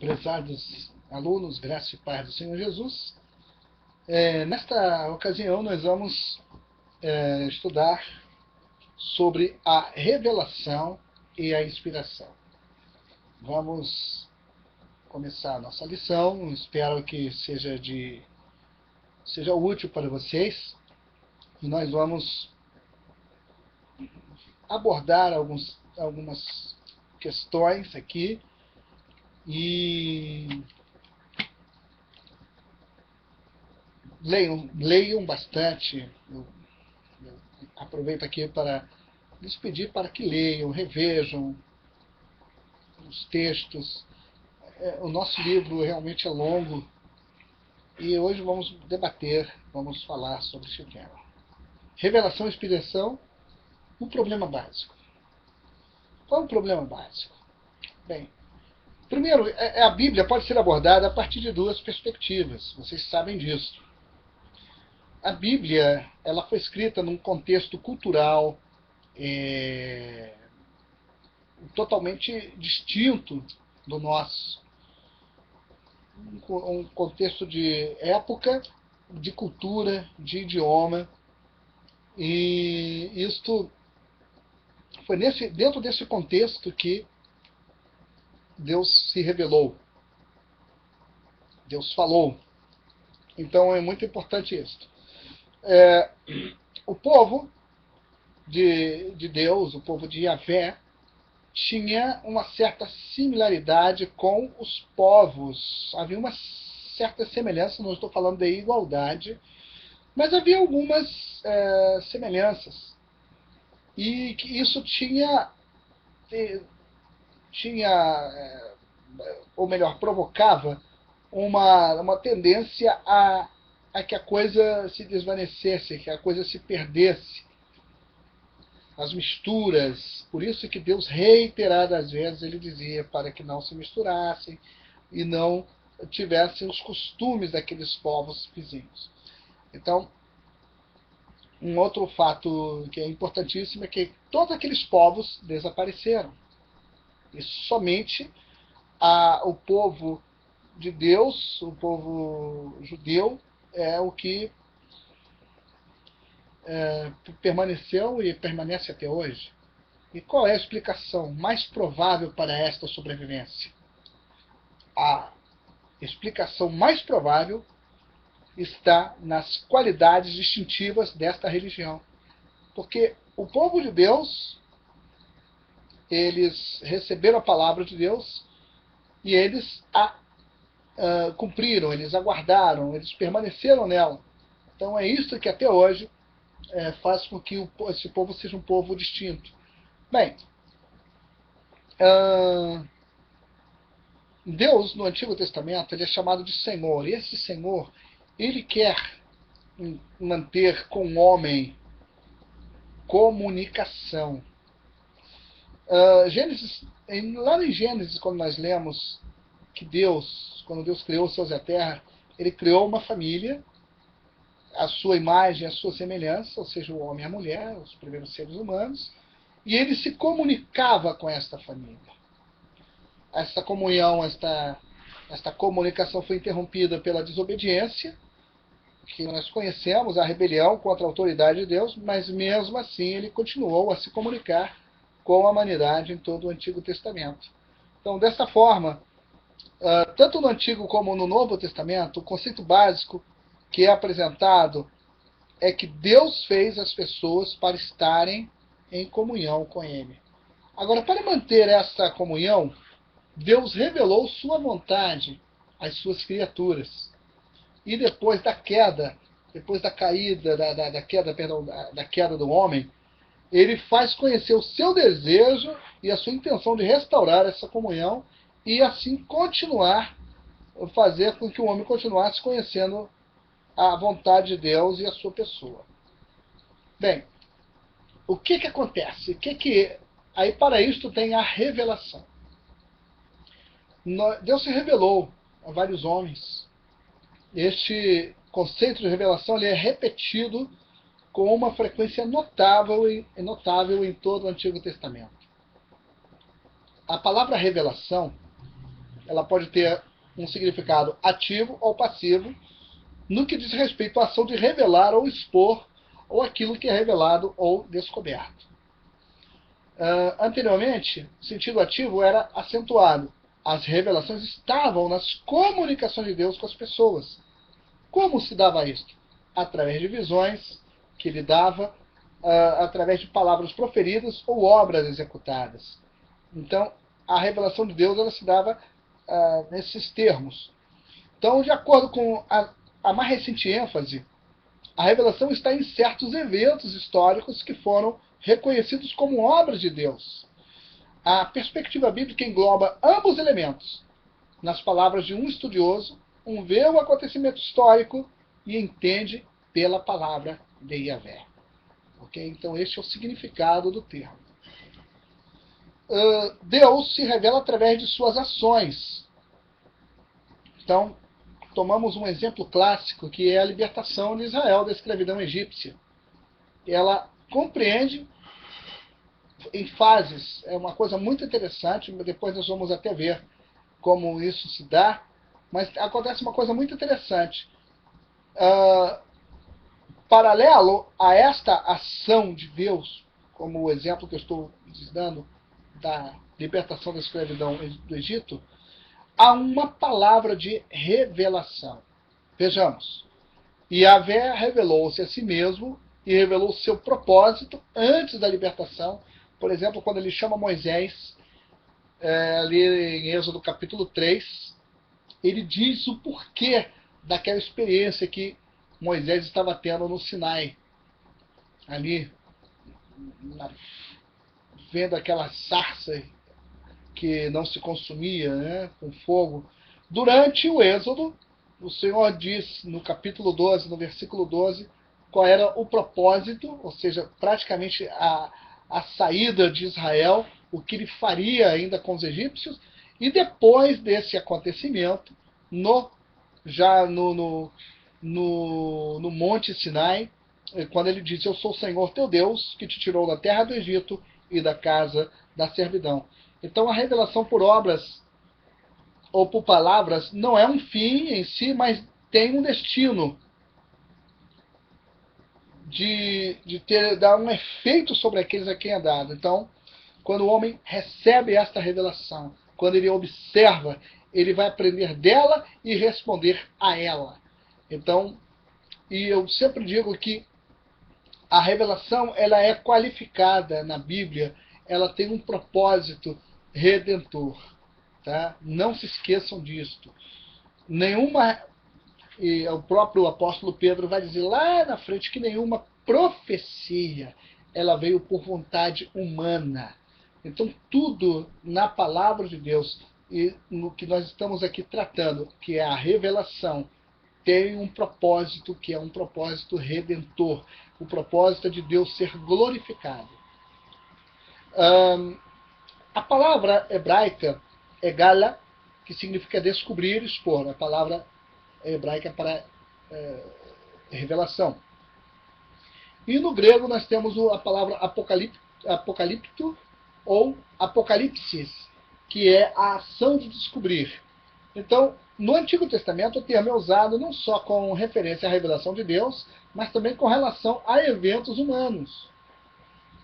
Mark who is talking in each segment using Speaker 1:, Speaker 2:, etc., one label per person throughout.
Speaker 1: Prezados alunos, graça e paz do Senhor Jesus. Nesta ocasião, nós vamos estudar sobre a revelação e a inspiração. Vamos começar a nossa lição. Espero que seja útil para vocês. E nós vamos abordar algumas questões aqui. E leiam bastante. Eu aproveito aqui para lhes pedir para que leiam, revejam os textos. O nosso livro realmente é longo e hoje vamos debater, vamos falar sobre esse tema. Revelação e inspiração, um problema básico. Qual é o problema básico? Bem, primeiro, a Bíblia pode ser abordada a partir de duas perspectivas. Vocês sabem disso. A Bíblia, ela foi escrita num contexto cultural totalmente distinto do nosso. Um contexto de época, de cultura, de idioma. E isto foi dentro desse contexto que Deus se revelou. Deus falou. Então é muito importante isso. O povo de Deus, o povo de Yahvé, tinha uma certa similaridade com os povos. Havia uma certa semelhança, não estou falando de igualdade, mas havia algumas semelhanças. E que isso ou melhor, provocava uma tendência a que a coisa se desvanecesse, que a coisa se perdesse. As misturas, por isso que Deus reiteradas vezes ele dizia para que não se misturassem e não tivessem os costumes daqueles povos vizinhos. Então, um outro fato que é importantíssimo é que todos aqueles povos desapareceram. E somente o povo de Deus, o povo judeu, é o que permaneceu e permanece até hoje. E qual é a explicação mais provável para esta sobrevivência? A explicação mais provável está nas qualidades distintivas desta religião. Porque o povo de Deus, eles receberam a palavra de Deus e eles a cumpriram, eles aguardaram, eles permaneceram nela. Então é isso que até hoje faz com que esse povo seja um povo distinto. Bem, Deus no Antigo Testamento ele é chamado de Senhor. E esse Senhor, ele quer manter com o homem comunicação. Lá em Gênesis, quando nós lemos que quando Deus criou os céus e a terra, ele criou uma família, a sua imagem, a sua semelhança, ou seja, o homem e a mulher, os primeiros seres humanos, e ele se comunicava com esta família. Esta comunhão, esta comunicação foi interrompida pela desobediência, que nós conhecemos, a rebelião contra a autoridade de Deus, mas mesmo assim ele continuou a se comunicar com a humanidade em todo o Antigo Testamento. Então, dessa forma, tanto no Antigo como no Novo Testamento, o conceito básico que é apresentado é que Deus fez as pessoas para estarem em comunhão com Ele. Agora, para manter essa comunhão, Deus revelou sua vontade às suas criaturas. E depois da queda, depois da caída, da queda do homem, ele faz conhecer o seu desejo e a sua intenção de restaurar essa comunhão e assim fazer com que o homem continuasse conhecendo a vontade de Deus e a sua pessoa. Bem, o que acontece? Aí para isto tem a revelação. Deus se revelou a vários homens. Este conceito de revelação ele é repetido com uma frequência notável em todo o Antigo Testamento. A palavra revelação ela pode ter um significado ativo ou passivo, no que diz respeito à ação de revelar ou expor, ou aquilo que é revelado ou descoberto. Anteriormente, o sentido ativo era acentuado. As revelações estavam nas comunicações de Deus com as pessoas. Como se dava isto? Através de visões que ele dava, através de palavras proferidas ou obras executadas. Então, a revelação de Deus ela se dava nesses termos. Então, de acordo com a mais recente ênfase, a revelação está em certos eventos históricos que foram reconhecidos como obras de Deus. A perspectiva bíblica engloba ambos elementos. Nas palavras de um estudioso, vê o acontecimento histórico e entende pela palavra de Yahvé. Okay? Então, este é o significado do termo. Deus se revela através de suas ações. Então, tomamos um exemplo clássico, que é a libertação de Israel da escravidão egípcia. Ela compreende em fases, é uma coisa muito interessante, depois nós vamos até ver como isso se dá, mas acontece uma coisa muito interessante. Paralelo a esta ação de Deus, como o exemplo que eu estou dando da libertação da escravidão do Egito, há uma palavra de revelação. Vejamos. Yahvé revelou-se a si mesmo e revelou o seu propósito antes da libertação. Por exemplo, quando ele chama Moisés, ali em Êxodo capítulo 3, ele diz o porquê daquela experiência que Moisés estava tendo no Sinai. Ali, vendo aquela sarça que não se consumia, né, com fogo. Durante o Êxodo, o Senhor diz no capítulo 12, no versículo 12, qual era o propósito, ou seja, praticamente a saída de Israel, o que ele faria ainda com os egípcios, e depois desse acontecimento, já no Monte Sinai, quando ele diz: eu sou o Senhor teu Deus, que te tirou da terra do Egito e da casa da servidão. Então, a revelação por obras ou por palavras não é um fim em si, mas tem um destino de dar um efeito sobre aqueles a quem é dado. Então, quando o homem recebe esta revelação, quando ele observa, ele vai aprender dela e responder a ela. Então, e eu sempre digo que a revelação ela é qualificada na Bíblia, ela tem um propósito redentor. Tá? Não se esqueçam disto. E o próprio apóstolo Pedro vai dizer lá na frente que nenhuma profecia ela veio por vontade humana. Então, tudo na palavra de Deus e no que nós estamos aqui tratando, que é a revelação, tem um propósito que é um propósito redentor. O propósito é de Deus ser glorificado. A palavra hebraica é gala, que significa descobrir, expor. A palavra hebraica para revelação. E no grego nós temos a palavra apocalipto ou apocalipsis, que é a ação de descobrir. Então, no Antigo Testamento, o termo é usado não só com referência à revelação de Deus, mas também com relação a eventos humanos.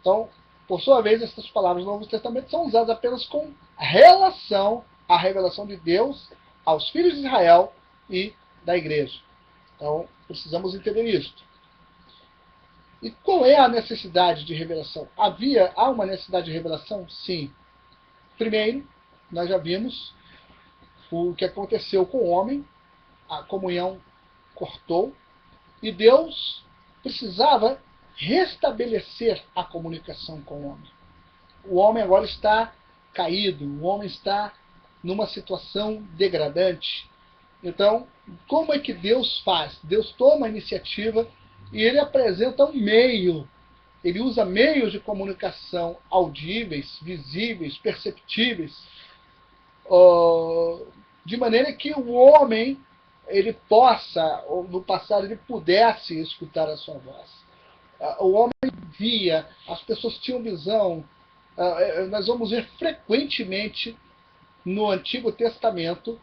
Speaker 1: Então, por sua vez, essas palavras do Novo Testamento são usadas apenas com relação à revelação de Deus aos filhos de Israel e da igreja. Então, precisamos entender isto. E qual é a necessidade de revelação? Há uma necessidade de revelação? Sim. Primeiro, nós já vimos o que aconteceu com o homem, a comunhão cortou, e Deus precisava restabelecer a comunicação com o homem. O homem agora está caído, o homem está numa situação degradante. Então, como é que Deus faz? Deus toma a iniciativa e ele apresenta um meio. Ele usa meios de comunicação audíveis, visíveis, perceptíveis, de maneira que o homem ele possa, ou no passado ele pudesse escutar a sua voz. O homem via, as pessoas tinham visão. Nós vamos ver frequentemente no Antigo Testamento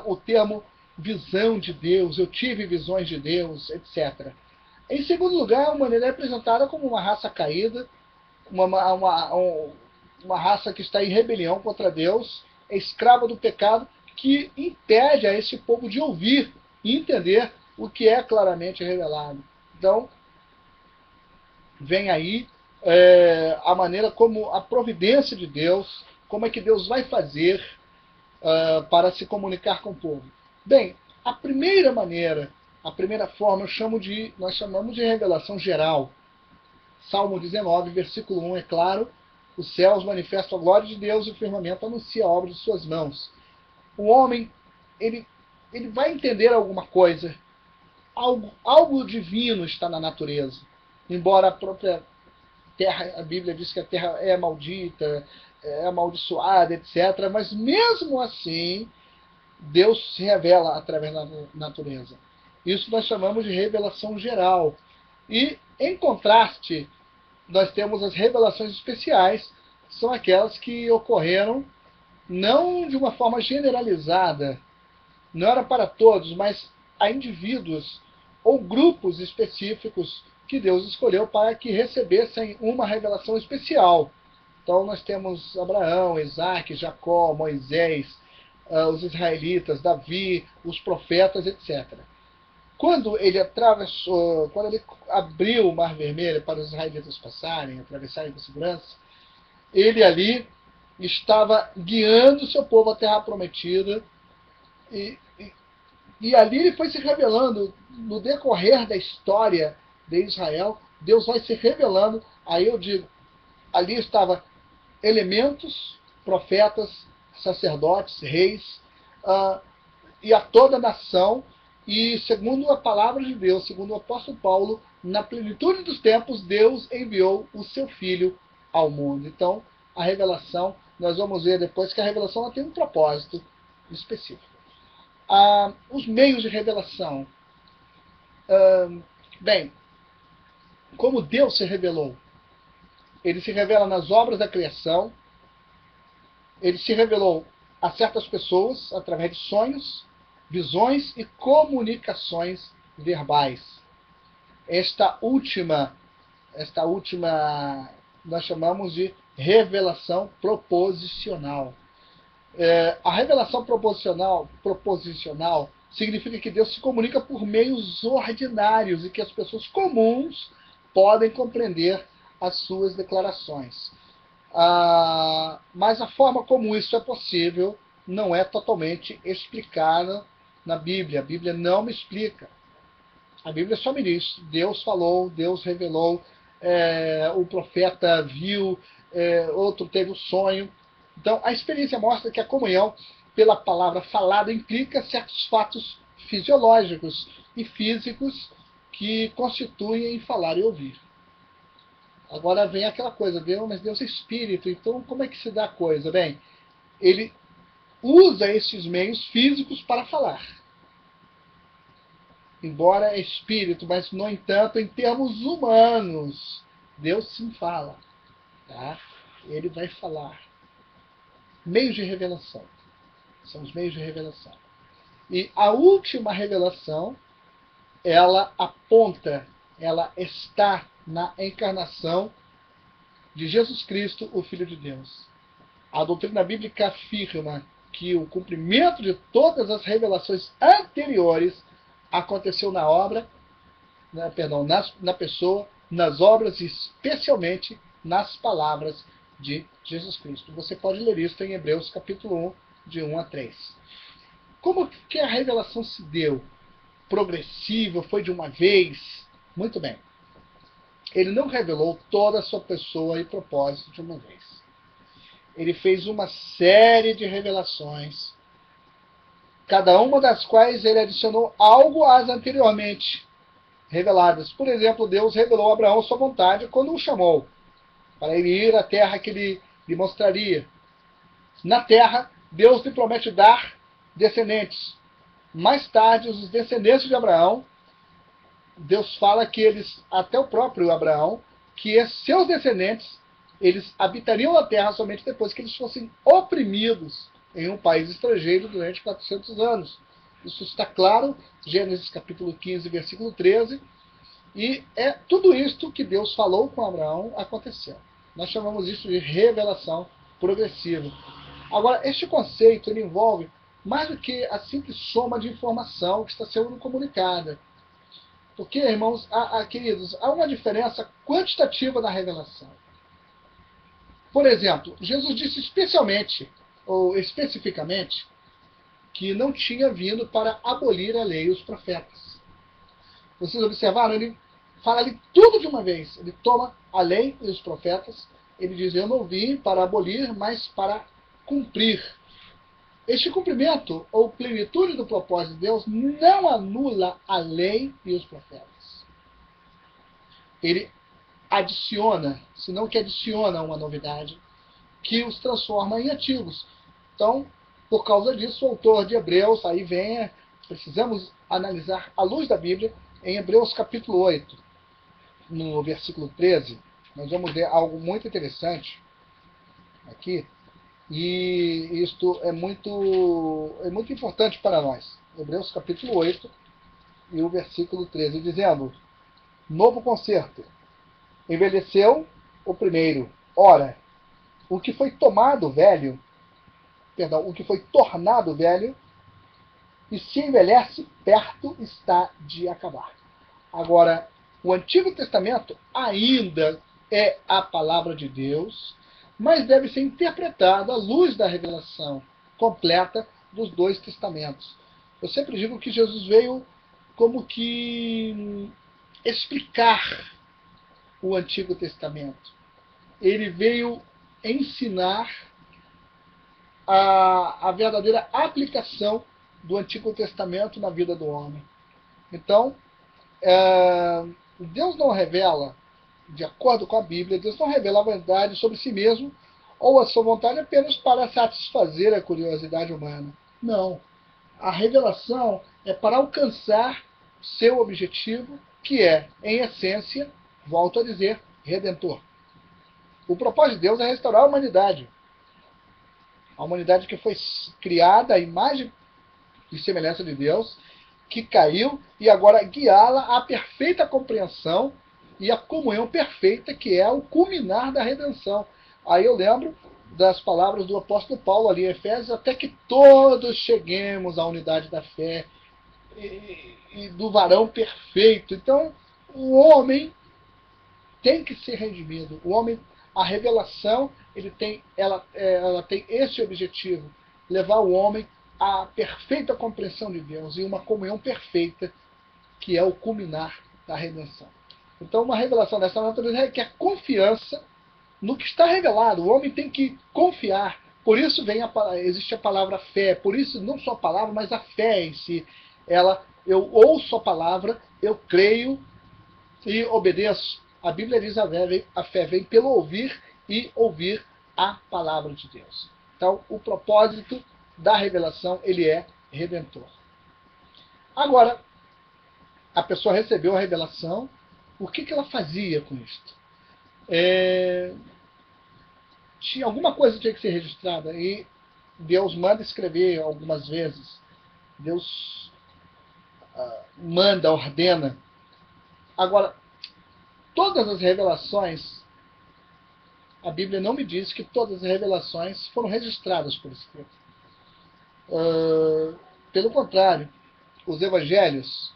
Speaker 1: o termo visão de Deus, eu tive visões de Deus, etc. Em segundo lugar, a humanidade é apresentada como uma raça caída, uma raça que está em rebelião contra Deus, é escrava do pecado, que impede a esse povo de ouvir e entender o que é claramente revelado. Então, vem aí a maneira como a providência de Deus, como é que Deus vai fazer para se comunicar com o povo. Bem, a primeira maneira, a primeira forma, nós chamamos de revelação geral. Salmo 19, versículo 1, é claro: os céus manifestam a glória de Deus e o firmamento anuncia a obra de suas mãos. O homem, ele vai entender alguma coisa. Algo divino está na natureza. Embora a própria terra, a Bíblia diz que a terra é maldita, é amaldiçoada, etc. Mas mesmo assim, Deus se revela através da natureza. Isso nós chamamos de revelação geral. E, em contraste, nós temos as revelações especiais, que são aquelas que ocorreram não de uma forma generalizada, não era para todos, mas a indivíduos ou grupos específicos que Deus escolheu para que recebessem uma revelação especial. Então nós temos Abraão, Isaac, Jacó, Moisés, os israelitas, Davi, os profetas, etc. Quando ele abriu o Mar Vermelho para os israelitas passarem, atravessarem com segurança, ele ali estava guiando o seu povo à terra prometida, e ali ele foi se revelando no decorrer da história de Israel. Deus vai se revelando. Aí eu digo, ali estava elementos, profetas, sacerdotes, reis, e a toda a nação. E segundo a palavra de Deus, segundo o apóstolo Paulo, na plenitude dos tempos, Deus enviou o seu Filho ao mundo. Então, a revelação, nós vamos ver depois que a revelação ela tem um propósito específico. Os meios de revelação. Bem, como Deus se revelou? Ele se revela nas obras da criação, ele se revelou a certas pessoas através de sonhos, visões e comunicações verbais. Esta última nós chamamos de revelação proposicional. A revelação proposicional significa que Deus se comunica por meios ordinários e que as pessoas comuns podem compreender as suas declarações. Mas a forma como isso é possível não é totalmente explicada na Bíblia. A Bíblia não me explica. A Bíblia só me diz: Deus falou, Deus revelou, o profeta viu, outro teve um sonho. Então, a experiência mostra que a comunhão pela palavra falada implica certos fatos fisiológicos e físicos que constituem falar e ouvir. Agora vem aquela coisa, mas Deus é espírito, então como é que se dá a coisa? Bem, ele usa esses meios físicos para falar. Embora é espírito, mas, no entanto, em termos humanos, Deus sim fala. Tá? Ele vai falar. Meios de revelação. São os meios de revelação. E a última revelação, ela aponta, ela está na encarnação de Jesus Cristo, o Filho de Deus. A doutrina bíblica afirma que o cumprimento de todas as revelações anteriores aconteceu na obra, na pessoa, nas obras e especialmente nas palavras de Jesus Cristo. Você pode ler isso em Hebreus capítulo 1, de 1 a 3. Como que a revelação se deu? Progressiva? Foi de uma vez? Muito bem. Ele não revelou toda a sua pessoa e propósito de uma vez. Ele fez uma série de revelações, cada uma das quais ele adicionou algo às anteriormente reveladas. Por exemplo, Deus revelou a Abraão sua vontade quando o chamou para ele ir à terra que ele lhe mostraria. Na terra, Deus lhe promete dar descendentes. Mais tarde, os descendentes de Abraão, Deus fala que eles, até o próprio Abraão, que seus descendentes, eles habitariam a terra somente depois que eles fossem oprimidos em um país estrangeiro durante 400 anos. Isso está claro, Gênesis capítulo 15, versículo 13, e é tudo isto que Deus falou com Abraão aconteceu. Nós chamamos isso de revelação progressiva. Agora, este conceito ele envolve mais do que a simples soma de informação que está sendo comunicada. Porque, irmãos, queridos, há uma diferença quantitativa na revelação. Por exemplo, Jesus disse especialmente, ou especificamente, que não tinha vindo para abolir a lei e os profetas. Vocês observaram? Ele fala ali tudo de uma vez. Ele toma a lei e os profetas. Ele diz, eu não vim para abolir, mas para cumprir. Este cumprimento, ou plenitude do propósito de Deus, não anula a lei e os profetas. Ele adiciona, senão que adiciona uma novidade, que os transforma em antigos. Então, por causa disso, o autor de Hebreus, aí vem, precisamos analisar à luz da Bíblia, em Hebreus capítulo 8, no versículo 13, nós vamos ver algo muito interessante aqui, e isto é muito importante para nós. Hebreus capítulo 8 e o versículo 13, dizendo, novo concerto, envelheceu o primeiro. Ora, o que foi tomado velho, o que foi tornado velho, e se envelhece, perto está de acabar. Agora, o Antigo Testamento ainda é a palavra de Deus, mas deve ser interpretado à luz da revelação completa dos dois testamentos. Eu sempre digo que Jesus veio como que explicar o Antigo Testamento. Ele veio ensinar a verdadeira aplicação do Antigo Testamento na vida do homem. Então, Deus não revela, de acordo com a Bíblia, Deus não revela a verdade sobre si mesmo ou a sua vontade apenas para satisfazer a curiosidade humana. Não. A revelação é para alcançar seu objetivo, que é, em essência, volto a dizer, redentor. O propósito de Deus é restaurar a humanidade. A humanidade que foi criada à imagem e semelhança de Deus, que caiu, e agora guiá-la à perfeita compreensão e à comunhão perfeita, que é o culminar da redenção. Aí eu lembro das palavras do apóstolo Paulo ali em Efésios, até que todos cheguemos à unidade da fé e do varão perfeito. Então, o homem tem que ser redimido. O homem, a revelação, ela tem esse objetivo, levar o homem à perfeita compreensão de Deus e uma comunhão perfeita, que é o culminar da redenção. Então, uma revelação dessa natureza requer confiança no que está revelado. O homem tem que confiar. Por isso existe a palavra fé. Por isso, não só a palavra, mas a fé em si. Eu ouço a palavra, eu creio e obedeço. A Bíblia diz a fé vem pelo ouvir e ouvir a palavra de Deus. Então, o propósito da revelação, ele é redentor. Agora, a pessoa recebeu a revelação, o que ela fazia com isto? Tinha alguma coisa que tinha que ser registrada, e Deus manda escrever algumas vezes. Deus manda, ordena. Agora, todas as revelações, a Bíblia não me diz que todas as revelações foram registradas por escrito. Pelo contrário, os evangelhos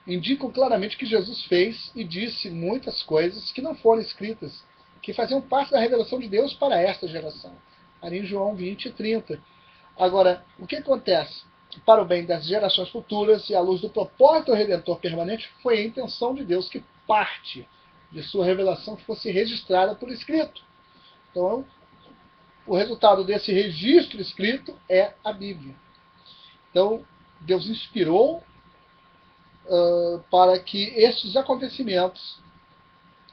Speaker 1: indicam claramente que Jesus fez e disse muitas coisas que não foram escritas, que faziam parte da revelação de Deus para esta geração. Ali em João 20 e 30. Agora, o que acontece? Para o bem das gerações futuras e à luz do propósito redentor permanente, foi a intenção de Deus que parte de sua revelação fosse registrada por escrito. Então, o resultado desse registro escrito é a Bíblia. Então, Deus inspirou para que estes acontecimentos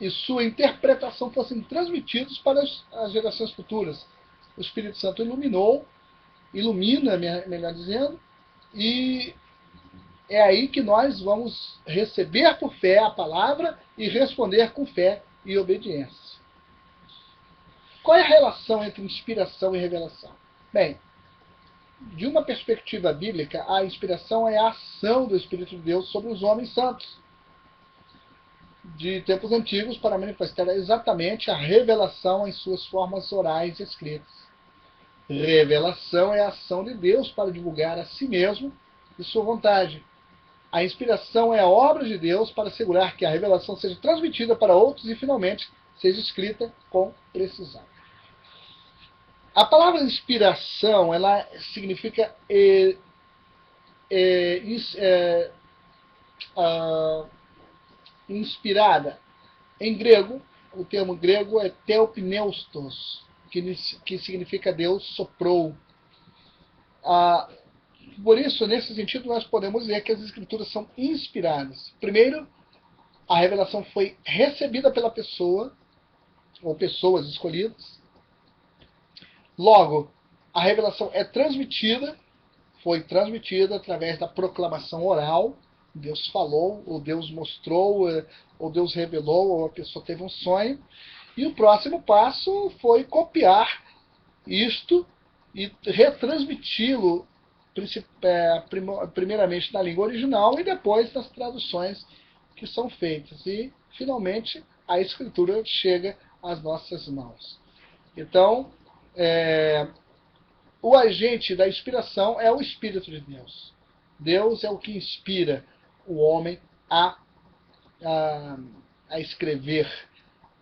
Speaker 1: e sua interpretação fossem transmitidos para as gerações futuras. O Espírito Santo ilumina, melhor dizendo, e é aí que nós vamos receber por fé a palavra e responder com fé e obediência. Qual é a relação entre inspiração e revelação? Bem, de uma perspectiva bíblica, a inspiração é a ação do Espírito de Deus sobre os homens santos de tempos antigos para manifestar exatamente a revelação em suas formas orais e escritas. Revelação é a ação de Deus para divulgar a si mesmo e sua vontade. A inspiração é a obra de Deus para assegurar que a revelação seja transmitida para outros e, finalmente, seja escrita com precisão. A palavra inspiração, ela significa inspirada. Em grego, o termo grego é theopneustos, que significa Deus soprou. Por isso, nesse sentido, nós podemos dizer que as Escrituras são inspiradas. Primeiro, a revelação foi recebida pela pessoa, ou pessoas escolhidas. Logo, a revelação é transmitida, foi transmitida através da proclamação oral. Deus falou, ou Deus mostrou, ou Deus revelou, ou a pessoa teve um sonho. E o próximo passo foi copiar isto e retransmiti-lo, primeiramente na língua original e depois nas traduções que são feitas. E, finalmente, a Escritura chega às nossas mãos. Então, o agente da inspiração é o Espírito de Deus. Deus é o que inspira o homem a escrever.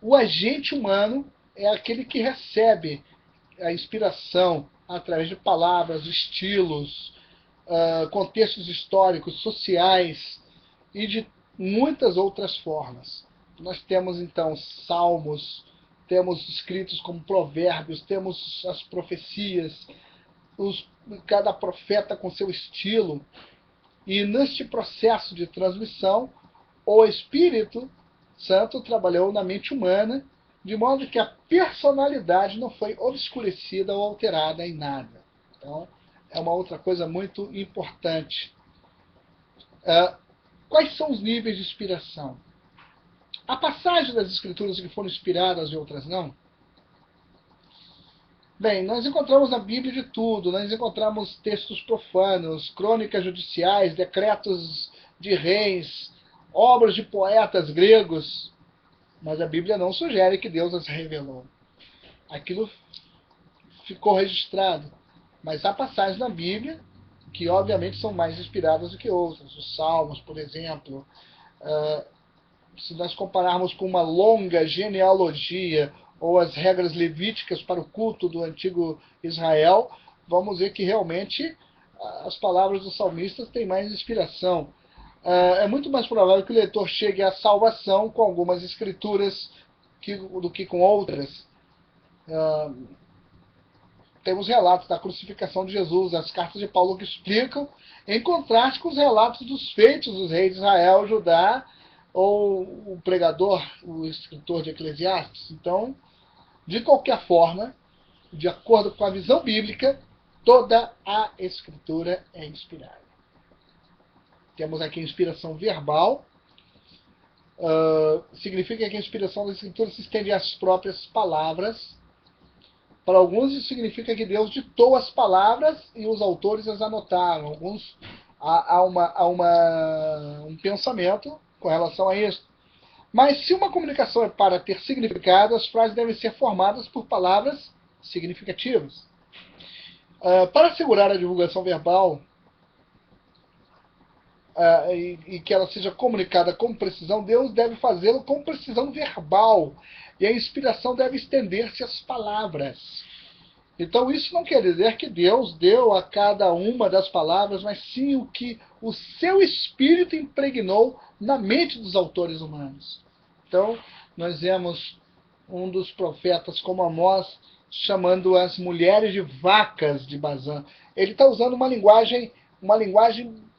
Speaker 1: O agente humano é aquele que recebe a inspiração através de palavras, estilos, contextos históricos, sociais e de muitas outras formas. Nós temos, então, salmos, temos escritos como provérbios, temos as profecias, cada profeta com seu estilo. E neste processo de transmissão, o Espírito Santo trabalhou na mente humana, de modo que a personalidade não foi obscurecida ou alterada em nada. Então, é uma outra coisa muito importante. Quais são os níveis de inspiração? Há passagens das Escrituras que foram inspiradas e outras não? Bem, nós encontramos na Bíblia de tudo. Nós encontramos textos profanos, crônicas judiciais, decretos de reis, obras de poetas gregos. Mas a Bíblia não sugere que Deus as revelou. Aquilo ficou registrado. Mas há passagens na Bíblia que, obviamente, são mais inspiradas do que outras. Os Salmos, por exemplo. Se nós compararmos com uma longa genealogia ou as regras levíticas para o culto do antigo Israel, vamos ver que realmente as palavras dos salmistas têm mais inspiração. É muito mais provável que o leitor chegue à salvação com algumas escrituras do que com outras. Temos relatos da crucificação de Jesus, as cartas de Paulo que explicam, em contraste com os relatos dos feitos dos reis de Israel, Judá, ou o pregador, o escritor de Eclesiastes. Então, de qualquer forma, de acordo com a visão bíblica, toda a Escritura é inspirada. Temos aqui a inspiração verbal. Significa que a inspiração da Escritura se estende às próprias palavras. Para alguns, isso significa que Deus ditou as palavras e os autores as anotaram. Alguns, há um pensamento com relação a isso. Mas se uma comunicação é para ter significado, as frases devem ser formadas por palavras significativas. Para assegurar a divulgação verbal e que ela seja comunicada com precisão, Deus deve fazê-lo com precisão verbal. E a inspiração deve estender-se às palavras. Então isso não quer dizer que Deus deu a cada uma das palavras, mas sim o que o seu Espírito impregnou na mente dos autores humanos. Então, nós vemos um dos profetas como Amós chamando as mulheres de vacas de Bazã. Ele está usando uma linguagem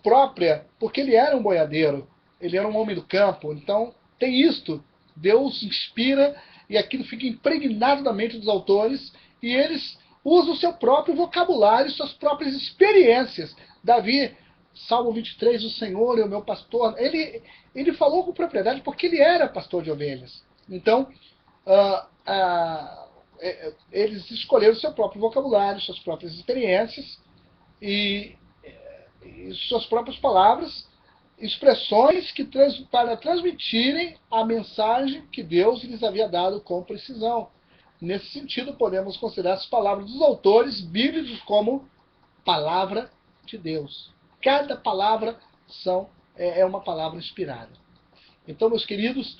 Speaker 1: própria, porque ele era um boiadeiro, ele era um homem do campo. Então, tem isto. Deus inspira e aquilo fica impregnado na mente dos autores e eles usam o seu próprio vocabulário, suas próprias experiências. Davi, Salmo 23, o Senhor é o meu pastor. Ele falou com propriedade porque ele era pastor de ovelhas. Então, eles escolheram o seu próprio vocabulário, suas próprias experiências, e, e suas próprias palavras, expressões para transmitirem a mensagem que Deus lhes havia dado com precisão. Nesse sentido, podemos considerar as palavras dos autores bíblicos como palavra de Deus. Cada palavra é uma palavra inspirada. Então, meus queridos,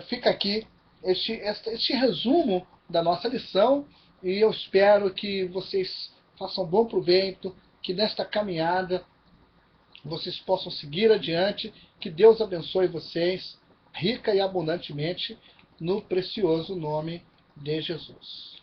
Speaker 1: fica aqui este resumo da nossa lição, e eu espero que vocês façam bom proveito, que nesta caminhada vocês possam seguir adiante, que Deus abençoe vocês rica e abundantemente, no precioso nome de Jesus.